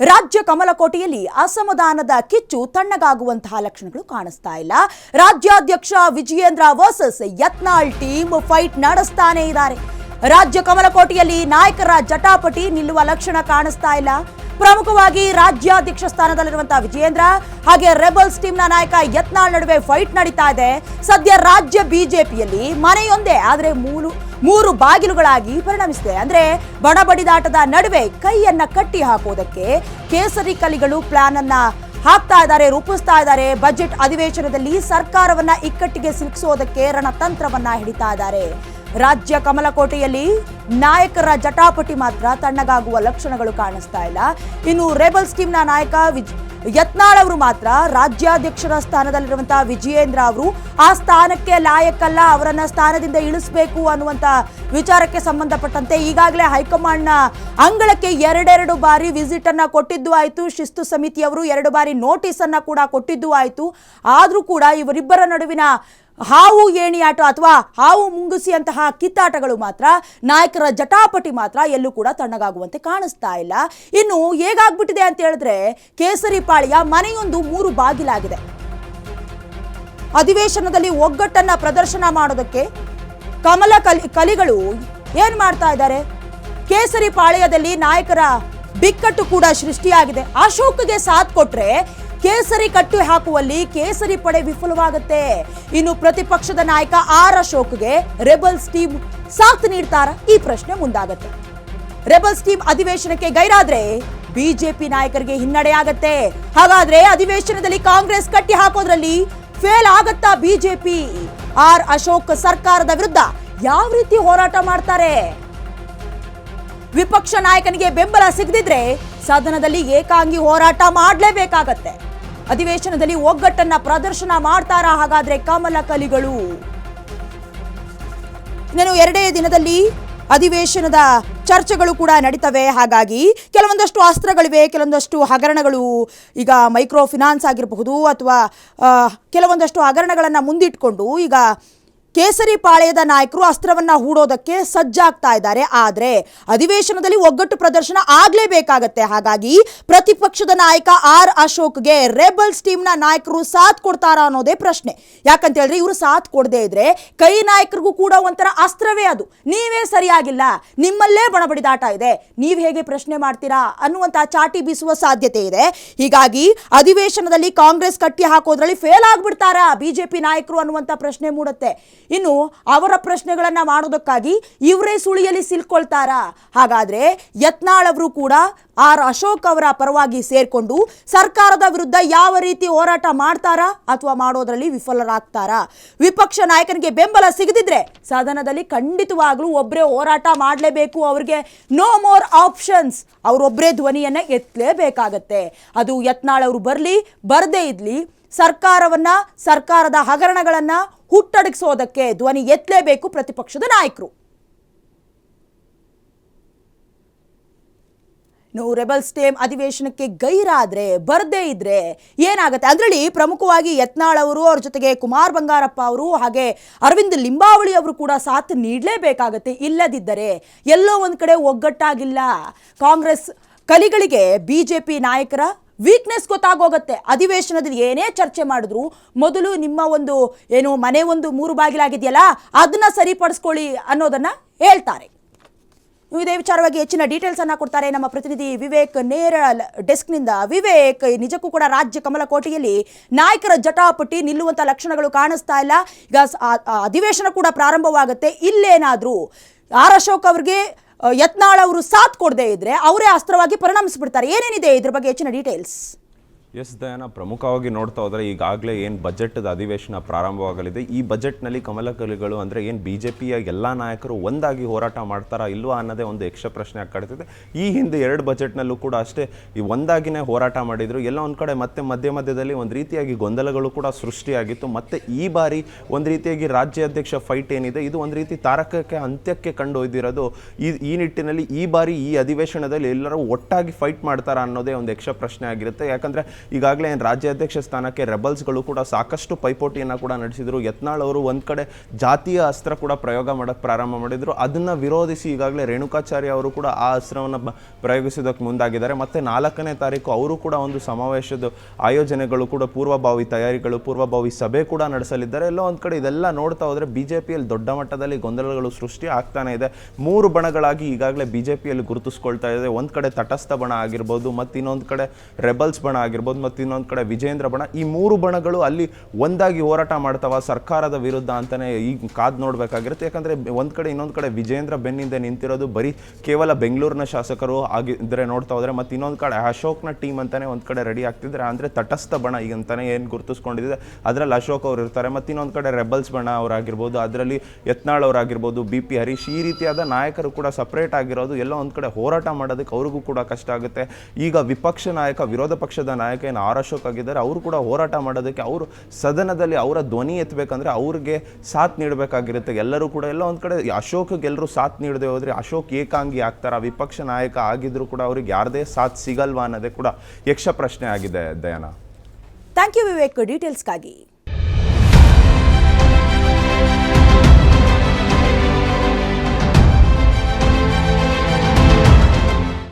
ರಾಜ್ಯ ಕಮಲಕೋಟೆಯಲ್ಲಿ ಅಸಮಾಧಾನದ ಕಿಚ್ಚು ತಣ್ಣಗಾಗುವಂತಹ ಲಕ್ಷಣಗಳು ಕಾಣಿಸ್ತಾ ಇಲ್ಲ. ರಾಜ್ಯಾಧ್ಯಕ್ಷ Vijayendra versus Yatnal team fight ನಡೆಸ್ತಾನೆ ಇದ್ದಾರೆ. ರಾಜ್ಯ ಕಮಲಕೋಟೆಯಲ್ಲಿ ನಾಯಕರ ಜಟಾಪಟಿ ನಿಲ್ಲುವ ಲಕ್ಷಣ ಕಾಣಿಸ್ತಾ ಇಲ್ಲ. ಪ್ರಮುಖವಾಗಿ ರಾಜ್ಯಾಧ್ಯಕ್ಷ ಸ್ಥಾನದಲ್ಲಿರುವಂತಹ ವಿಜಯೇಂದ್ರ ಹಾಗೆ ರೆಬಲ್ಸ್ ಟೀಮ್ನ ನಾಯಕ ಯತ್ನಾಳ್ ನಡುವೆ ಫೈಟ್ ನಡೀತಾ ಇದೆ. ಸದ್ಯ ರಾಜ್ಯ ಬಿಜೆಪಿಯಲ್ಲಿ ಮನೆಯೊಂದೇ ಆದರೆ ಮೂರು ಬಾಗಿಲುಗಳಾಗಿ ಪರಿಣಮಿಸಿದೆ. ಅಂದ್ರೆ ಬಡಬಡಿದಾಟದ ನಡುವೆ ಕೈಯನ್ನ ಕಟ್ಟಿ ಹಾಕೋದಕ್ಕೆ ಕೇಸರಿ ಕಲಿಗಳು ಪ್ಲಾನ್ ಅನ್ನ ಹಾಕ್ತಾ ಇದ್ದಾರೆ, ರೂಪಿಸ್ತಾ ಇದ್ದಾರೆ. ಬಜೆಟ್ ಅಧಿವೇಶನದಲ್ಲಿ ಸರ್ಕಾರವನ್ನ ಇಕ್ಕಟ್ಟಿಗೆ ಸಿಲುಕಿಸೋದಕ್ಕೆ ರಣತಂತ್ರವನ್ನ ಹಿಡಿತಾ ಇದ್ದಾರೆ. ರಾಜ್ಯ ಕಮಲಕೋಟೆಯಲ್ಲಿ ನಾಯಕರ ಜಟಾಪಟಿ ಮಾತ್ರ ತಣ್ಣಗಾಗುವ ಲಕ್ಷಣಗಳು ಕಾಣಿಸ್ತಾ ಇಲ್ಲ. ಇನ್ನು ರೆಬಲ್ಸ್ ಟೀಮ್ನ ನಾಯಕ ಯತ್ನಾಳ್ ಅವರು ಮಾತ್ರ ರಾಜ್ಯಾಧ್ಯಕ್ಷರ ಸ್ಥಾನದಲ್ಲಿರುವಂತಹ ವಿಜಯೇಂದ್ರ ಅವರು ಆ ಸ್ಥಾನಕ್ಕೆ ಲಾಯಕ್ಕಲ್ಲ, ಅವರನ್ನ ಸ್ಥಾನದಿಂದ ಇಳಿಸಬೇಕು ಅನ್ನುವಂತ ವಿಚಾರಕ್ಕೆ ಸಂಬಂಧಪಟ್ಟಂತೆ ಈಗಾಗಲೇ ಹೈಕಮಾಂಡ್ನ ಅಂಗಳಕ್ಕೆ ಎರಡೆರಡು ಬಾರಿ ವಿಸಿಟ್ ಅನ್ನ ಕೊಟ್ಟಿದ್ದು ಆಯಿತು. ಶಿಸ್ತು ಸಮಿತಿಯವರು 2 ಬಾರಿ ನೋಟಿಸ್ ಅನ್ನ ಕೂಡ ಕೊಟ್ಟಿದ್ದು ಆಯಿತು. ಆದ್ರೂ ಕೂಡ ಇವರಿಬ್ಬರ ನಡುವಿನ ಹಾವು ಏಣಿಯಾಟ ಅಥವಾ ಹಾವು ಮುಂಗುಸಿಯಂತಹ ಕಿತ್ತಾಟಗಳು ಮಾತ್ರ, ನಾಯಕರ ಜಟಾಪಟಿ ಮಾತ್ರ ಎಲ್ಲೂ ಕೂಡ ತಣ್ಣಗಾಗುವಂತೆ ಕಾಣಿಸ್ತಾ ಇಲ್ಲ. ಇನ್ನು ಹೇಗಾಗ್ಬಿಟ್ಟಿದೆ ಅಂತ ಹೇಳಿದ್ರೆ, ಕೇಸರಿ ಪಾಳ್ಯ ಮನೆಯೊಂದು 3 ಬಾಗಿಲಾಗಿದೆ. ಅಧಿವೇಶನದಲ್ಲಿ ಒಗ್ಗಟ್ಟನ್ನ ಪ್ರದರ್ಶನ ಮಾಡೋದಕ್ಕೆ ಕಲಿಗಳು ಏನ್ ಮಾಡ್ತಾ ಇದ್ದಾರೆ? ಕೇಸರಿ ಪಾಳ್ಯದಲ್ಲಿ ನಾಯಕರ ಬಿಕ್ಕಟ್ಟು ಕೂಡ ಸೃಷ್ಟಿಯಾಗಿದೆ. ಅಶೋಕ್ಗೆ ಸಾಥ್ ಕೊಟ್ರೆ ಕೇಸರಿ ಕಟ್ಟು ಹಾಕುವಲ್ಲಿ ಕೇಸರಿ ಪಡೆ ವಿಫಲವಾಗುತ್ತೆ. ಇನ್ನು ಪ್ರತಿಪಕ್ಷದ ನಾಯಕ ಅಶೋಕ್ಗೆ ರೆಬಲ್ಸ್ ಟೀಮ್ ಸಾಥ್ ನೀಡ್ತಾರ? ಈ ಪ್ರಶ್ನೆ ಮುಂದಾಗತ್ತೆ. ರೆಬಲ್ಸ್ ಟೀಮ್ ಅಧಿವೇಶನಕ್ಕೆ ಗೈರಾದ್ರೆ ಬಿಜೆಪಿ ನಾಯಕರಿಗೆ ಹಿನ್ನಡೆ ಆಗತ್ತೆ. ಹಾಗಾದ್ರೆ ಅಧಿವೇಶನದಲ್ಲಿ ಕಾಂಗ್ರೆಸ್ ಕಟ್ಟಿ ಹಾಕೋದ್ರಲ್ಲಿ ಫೇಲ್ ಆಗತ್ತಾ ಬಿಜೆಪಿ? ಅಶೋಕ್ ಸರ್ಕಾರದ ವಿರುದ್ಧ ಯಾವ ರೀತಿ ಹೋರಾಟ ಮಾಡ್ತಾರೆ? ವಿಪಕ್ಷ ನಾಯಕನಿಗೆ ಬೆಂಬಲ ಸಿಗದಿದ್ರೆ ಸದನದಲ್ಲಿ ಏಕಾಂಗಿ ಹೋರಾಟ ಮಾಡಲೇಬೇಕಾಗತ್ತೆ. ಅಧಿವೇಶನದಲ್ಲಿ ಒಗ್ಗಟ್ಟನ್ನ ಪ್ರದರ್ಶನ ಮಾಡ್ತಾರಾ ಹಾಗಾದ್ರೆ ಕಮಲ ಕಲಿಗಳು? ಇನ್ನು 2ನೇ ದಿನದಲ್ಲಿ ಅಧಿವೇಶನದ ಚರ್ಚೆಗಳು ಕೂಡ ನಡೀತವೆ. ಹಾಗಾಗಿ ಕೆಲವೊಂದಷ್ಟು ಅಸ್ತ್ರಗಳಿವೆ, ಕೆಲವೊಂದಷ್ಟು ಹಗರಣಗಳು, ಈಗ ಮೈಕ್ರೋ ಫಿನಾನ್ಸ್ ಆಗಿರಬಹುದು ಅಥವಾ ಕೆಲವೊಂದಷ್ಟು ಹಗರಣಗಳನ್ನು ಮುಂದಿಟ್ಕೊಂಡು ಈಗ ಕೇಸರಿ ಪಾಳ್ಯದ ನಾಯಕರು ಅಸ್ತ್ರವನ್ನ ಹೂಡೋದಕ್ಕೆ ಸಜ್ಜಾಗ್ತಾ ಇದ್ದಾರೆ. ಆದರೆ ಅಧಿವೇಶನದಲ್ಲಿ ಒಗ್ಗಟ್ಟು ಪ್ರದರ್ಶನ ಆಗ್ಲೇಬೇಕಾಗತ್ತೆ. ಹಾಗಾಗಿ ಪ್ರತಿಪಕ್ಷದ ನಾಯಕ ಅಶೋಕ್ಗೆ ರೆಬಲ್ಸ್ ಟೀಮ್ನ ನಾಯಕರು ಸಾಥ್ ಕೊಡ್ತಾರಾ ಅನ್ನೋದೇ ಪ್ರಶ್ನೆ. ಯಾಕಂತ ಹೇಳಿದ್ರೆ ಇವರು ಸಾಥ್ ಕೊಡದೇ ಇದ್ರೆ ಕೈ ನಾಯಕರಿಗೂ ಕೂಡ ಒಂಥರ ಅಸ್ತ್ರವೇ ಅದು. ನೀವೇ ಸರಿಯಾಗಿಲ್ಲ, ನಿಮ್ಮಲ್ಲೇ ಬಣಬಡಿದಾಟ ಇದೆ, ನೀವ್ ಹೇಗೆ ಪ್ರಶ್ನೆ ಮಾಡ್ತೀರಾ ಅನ್ನುವಂತಹ ಚಾಟಿ ಬೀಸುವ ಸಾಧ್ಯತೆ ಇದೆ. ಹೀಗಾಗಿ ಅಧಿವೇಶನದಲ್ಲಿ ಕಾಂಗ್ರೆಸ್ ಕಟ್ಟಿ ಹಾಕೋದ್ರಲ್ಲಿ ಫೇಲ್ ಆಗ್ಬಿಡ್ತಾರಾ ಬಿಜೆಪಿ ನಾಯಕರು ಅನ್ನುವಂತ ಪ್ರಶ್ನೆ ಮೂಡುತ್ತೆ. ಇನ್ನು ಅವರ ಪ್ರಶ್ನೆಗಳನ್ನ ಮಾಡೋದಕ್ಕಾಗಿ ಇವರೇ ಸುಳಿಯಲ್ಲಿ ಸಿಲ್ಕೊಳ್ತಾರಾ? ಹಾಗಾದ್ರೆ ಯತ್ನಾಳ್ ಅವರು ಕೂಡ ಅಶೋಕ್ ಅವರ ಪರವಾಗಿ ಸೇರ್ಕೊಂಡು ಸರ್ಕಾರದ ವಿರುದ್ಧ ಯಾವ ರೀತಿ ಹೋರಾಟ ಮಾಡ್ತಾರಾ ಅಥವಾ ಮಾಡೋದ್ರಲ್ಲಿ ವಿಫಲರಾಗ್ತಾರಾ? ವಿಪಕ್ಷ ನಾಯಕನಿಗೆ ಬೆಂಬಲ ಸಿಗದಿದ್ರೆ ಸದನದಲ್ಲಿ ಖಂಡಿತವಾಗ್ಲೂ ಒಬ್ಬರೇ ಹೋರಾಟ ಮಾಡಲೇಬೇಕು. ಅವ್ರಿಗೆ ನೋ ಮೋರ್ ಆಪ್ಷನ್ಸ್, ಅವರೊಬ್ಬರೇ ಧ್ವನಿಯನ್ನ ಎತ್ತಲೇಬೇಕಾಗತ್ತೆ. ಅದು ಯತ್ನಾಳ್ ಅವರು ಬರದೇ ಇದ್ಲಿ ಸರ್ಕಾರದ ಹಗರಣಗಳನ್ನ ಹುಟ್ಟಡಗಿಸೋದಕ್ಕೆ ಧ್ವನಿ ಎತ್ತಲೇಬೇಕು ಪ್ರತಿಪಕ್ಷದ ನಾಯಕರು. ರೆಬಲ್ಸ್ ಟೀಮ್ ಅಧಿವೇಶನಕ್ಕೆ ಗೈರಾದ್ರೆ ಬರದೇ ಇದ್ರೆ ಏನಾಗುತ್ತೆ? ಅದರಲ್ಲಿ ಪ್ರಮುಖವಾಗಿ ಯತ್ನಾಳ್ ಅವರು, ಅವ್ರ ಜೊತೆಗೆ ಕುಮಾರ್ ಬಂಗಾರಪ್ಪ ಅವರು ಹಾಗೆ ಅರವಿಂದ್ ಲಿಂಬಾವಳಿ ಅವರು ಕೂಡ ಸಾಥ್ ನೀಡಲೇಬೇಕಾಗತ್ತೆ. ಇಲ್ಲದಿದ್ದರೆ ಎಲ್ಲೋ ಒಂದ್ ಕಡೆ ಒಗ್ಗಟ್ಟಾಗಿಲ್ಲ. ಕಾಂಗ್ರೆಸ್ ಕಲಿಗಳಿಗೆ ಬಿಜೆಪಿ ನಾಯಕರ ವೀಕ್ನೆಸ್ ಗೊತ್ತಾಗೋಗುತ್ತೆ. ಅಧಿವೇಶನದಲ್ಲಿ ಏನೇ ಚರ್ಚೆ ಮಾಡಿದ್ರು ಮೊದಲು ನಿಮ್ಮ ಮನೆ 3 ಬಾಗಿಲಾಗಿದೆಯಲ್ಲ ಅದನ್ನ ಸರಿಪಡಿಸ್ಕೊಳ್ಳಿ ಅನ್ನೋದನ್ನ ಹೇಳ್ತಾರೆ. ಇದೇ ವಿಚಾರವಾಗಿ ಹೆಚ್ಚಿನ ಡೀಟೇಲ್ಸ್ ಅನ್ನ ಕೊಡ್ತಾರೆ ನಮ್ಮ ಪ್ರತಿನಿಧಿ ವಿವೇಕ್ ನೇರ ಡೆಸ್ಕ್ನಿಂದ. ವಿವೇಕ್, ನಿಜಕ್ಕೂ ಕೂಡ ರಾಜ್ಯ ಕಮಲಕೋಟೆಯಲ್ಲಿ ನಾಯಕರ ಜಟಾಪಟಿ ನಿಲ್ಲುವಂತ ಲಕ್ಷಣಗಳು ಕಾಣಿಸ್ತಾ ಇಲ್ಲ. ಈಗ ಅಧಿವೇಶನ ಕೂಡ ಪ್ರಾರಂಭವಾಗುತ್ತೆ. ಇಲ್ಲೇನಾದ್ರೂ ಅಶೋಕ್ ಅವರಿಗೆ ಯತ್ನಾಳ್ ಅವರು ಸಾಥ್ ಕೊಡದೇ ಇದ್ರೆ ಅವರೇ ಅಸ್ತ್ರವಾಗಿ ಪರಿಣಮಿಸಿಬಿಡ್ತಾರೆ. ಏನೇನಿದೆ ಇದ್ರ ಬಗ್ಗೆ ಹೆಚ್ಚಿನ ಡೀಟೇಲ್ಸ್? ಎಸ್ ದಯಾನ, ಪ್ರಮುಖವಾಗಿ ನೋಡ್ತಾ ಹೋದರೆ ಈಗಾಗಲೇ ಏನು ಬಜೆಟ್ ಅಧಿವೇಶನ ಪ್ರಾರಂಭವಾಗಲಿದೆ. ಈ ಬಜೆಟ್ನಲ್ಲಿ ಕಮಲಕಲಿಗಳು ಅಂದರೆ ಏನು BJPಯ ಎಲ್ಲ ನಾಯಕರು ಒಂದಾಗಿ ಹೋರಾಟ ಮಾಡ್ತಾರಾ ಇಲ್ವಾ ಅನ್ನೋದೇ ಒಂದು ಯಕ್ಷ ಪ್ರಶ್ನೆ ಆಗಿ ಕಾಡ್ತಿದೆ. ಈ ಹಿಂದೆ 2 ಬಜೆಟ್ನಲ್ಲೂ ಕೂಡ ಅಷ್ಟೇ ಈ ಒಂದಾಗಿನೇ ಹೋರಾಟ ಮಾಡಿದ್ರು. ಎಲ್ಲ ಒಂದು ಕಡೆ ಮತ್ತೆ ಮಧ್ಯದಲ್ಲಿ ಒಂದು ರೀತಿಯಾಗಿ ಗೊಂದಲಗಳು ಕೂಡ ಸೃಷ್ಟಿಯಾಗಿತ್ತು. ಮತ್ತೆ ಈ ಬಾರಿ ಒಂದು ರೀತಿಯಾಗಿ ರಾಜ್ಯಾಧ್ಯಕ್ಷ ಫೈಟ್ ಏನಿದೆ ಇದು ಒಂದು ರೀತಿ ತಾರಕಕ್ಕೆ ಅಂತ್ಯಕ್ಕೆ ಕಂಡೊಯ್ದಿರೋದು. ಈ ನಿಟ್ಟಿನಲ್ಲಿ ಈ ಬಾರಿ ಈ ಅಧಿವೇಶನದಲ್ಲಿ ಎಲ್ಲರೂ ಒಟ್ಟಾಗಿ ಫೈಟ್ ಮಾಡ್ತಾರಾ ಅನ್ನೋದೇ ಒಂದು ಯಕ್ಷ ಪ್ರಶ್ನೆ ಆಗಿರುತ್ತೆ. ಯಾಕಂದರೆ ಈಗಾಗಲೇ ಏನು ರಾಜ್ಯಾಧ್ಯಕ್ಷ ಸ್ಥಾನಕ್ಕೆ ರೆಬಲ್ಸ್ಗಳು ಕೂಡ ಸಾಕಷ್ಟು ಪೈಪೋಟಿಯನ್ನು ಕೂಡ ನಡೆಸಿದರು. ಯತ್ನಾಳ್ ಅವರು ಒಂದು ಕಡೆ ಜಾತಿಯ ಅಸ್ತ್ರ ಕೂಡ ಪ್ರಯೋಗ ಮಾಡೋಕ್ಕೆ ಪ್ರಾರಂಭ ಮಾಡಿದರು. ಅದನ್ನು ವಿರೋಧಿಸಿ ಈಗಾಗಲೇ ರೇಣುಕಾಚಾರ್ಯ ಅವರು ಕೂಡ ಆ ಅಸ್ತ್ರವನ್ನು ಪ್ರಯೋಗಿಸೋದಕ್ಕೆ ಮುಂದಾಗಿದ್ದಾರೆ. ಮತ್ತು 4ನೇ ತಾರೀಕು ಅವರು ಕೂಡ ಒಂದು ಸಮಾವೇಶದ ಆಯೋಜನೆಗಳು ಕೂಡ ಪೂರ್ವಭಾವಿ ತಯಾರಿಗಳು, ಪೂರ್ವಭಾವಿ ಸಭೆ ಕೂಡ ನಡೆಸಲಿದ್ದಾರೆ. ಎಲ್ಲೋ ಒಂದು ಕಡೆ ಇದೆಲ್ಲ ನೋಡ್ತಾ ಹೋದರೆ ಬಿಜೆಪಿಯಲ್ಲಿ ದೊಡ್ಡ ಮಟ್ಟದಲ್ಲಿ ಗೊಂದಲಗಳು ಸೃಷ್ಟಿ ಆಗ್ತಾನೆ ಇದೆ. 3 ಬಣಗಳಾಗಿ ಈಗಾಗಲೇ ಬಿಜೆಪಿಯಲ್ಲಿ ಗುರುತಿಸ್ಕೊಳ್ತಾ ಇದೆ. ಒಂದು ಕಡೆ ತಟಸ್ಥ ಬಣ ಆಗಿರ್ಬೋದು, ಮತ್ತು ಇನ್ನೊಂದು ಕಡೆ ರೆಬಲ್ಸ್ ಬಣ ಆಗಿರ್ಬೋದು, ಮತ್ತು ಇನ್ನೊಂದು ಕಡೆ ವಿಜೇಂದ್ರ ಬಣ. ಈ 3 ಬಣಗಳು ಅಲ್ಲಿ ಒಂದಾಗಿ ಹೋರಾಟ ಮಾಡ್ತಾವ ಸರ್ಕಾರದ ವಿರುದ್ಧ ಅಂತಾನೆ ಈಗ ಕಾದು ನೋಡಬೇಕಾಗಿರುತ್ತೆ. ಯಾಕಂದರೆ ಒಂದು ಕಡೆ ಇನ್ನೊಂದು ಕಡೆ ವಿಜೇಂದ್ರ ಬೆನ್ನಿಂದ ನಿಂತಿರೋದು ಬರೀ ಕೇವಲ ಬೆಂಗಳೂರಿನ ಶಾಸಕರು ಆಗಿದ್ರೆ ನೋಡ್ತಾ ಹೋದರೆ, ಮತ್ತು ಇನ್ನೊಂದು ಕಡೆ ಅಶೋಕ್ನ ಟೀಮ್ ಅಂತಾನೆ ಒಂದು ಕಡೆ ರೆಡಿ ಆಗ್ತಿದ್ದಾರೆ. ಅಂದರೆ ತಟಸ್ಥ ಬಣ ಈಗ ಅಂತಾನೆ ಏನು ಗುರುತಿಸ್ಕೊಂಡಿದೆ ಅದರಲ್ಲಿ ಅಶೋಕ್ ಅವರು ಇರ್ತಾರೆ. ಮತ್ತು ಇನ್ನೊಂದು ಕಡೆ ರೆಬಲ್ಸ್ ಬಣ ಅವರಾಗಿರ್ಬೋದು, ಅದರಲ್ಲಿ ಯತ್ನಾಳ್ ಅವರಾಗಿರ್ಬೋದು, BP ಹರೀಶ್, ಈ ರೀತಿಯಾದ ನಾಯಕರು ಕೂಡ ಸಪ್ರೇಟ್ ಆಗಿರೋದು ಎಲ್ಲೋ ಒಂದು ಕಡೆ ಹೋರಾಟ ಮಾಡೋದಕ್ಕೆ ಅವ್ರಿಗೂ ಕೂಡ ಕಷ್ಟ ಆಗುತ್ತೆ. ಈಗ ವಿಪಕ್ಷ ನಾಯಕ, ವಿರೋಧ ಪಕ್ಷದ ನಾಯಕ ಏನು ಆರ್ ಅಶೋಕ್ ಆಗಿದ್ದಾರೆ, ಅವರು ಕೂಡ ಹೋರಾಟ ಮಾಡೋದಕ್ಕೆ ಅವರು ಸದನದಲ್ಲಿ ಅವರ ಧ್ವನಿ ಎತ್ತಬೇಕಂದ್ರೆ ಅವ್ರಿಗೆ ಸಾಥ್ ನೀಡಬೇಕಾಗಿರುತ್ತೆ. ಎಲ್ಲರೂ ಕೂಡ ಎಲ್ಲೋ ಒಂದು ಕಡೆ ಅಶೋಕ್ಗೆ ಎಲ್ಲರೂ ಸಾಥ್ ನೀಡದೆ ಹೋದರೆ ಅಶೋಕ್ ಏಕಾಂಗಿ ಆಗ್ತಾರೆ. ವಿಪಕ್ಷ ನಾಯಕ ಆಗಿದ್ರೂ ಕೂಡ ಅವ್ರಿಗೆ ಯಾರದೇ ಸಾಥ್ ಸಿಗಲ್ವಾ ಅನ್ನೋದೇ ಕೂಡ ಯಕ್ಷ ಪ್ರಶ್ನೆ ಆಗಿದೆ. ದಯಾನ, ಥ್ಯಾಂಕ್ ಯು ವಿವೇಕ್ ಡೀಟೇಲ್ಸ್ಗಾಗಿ.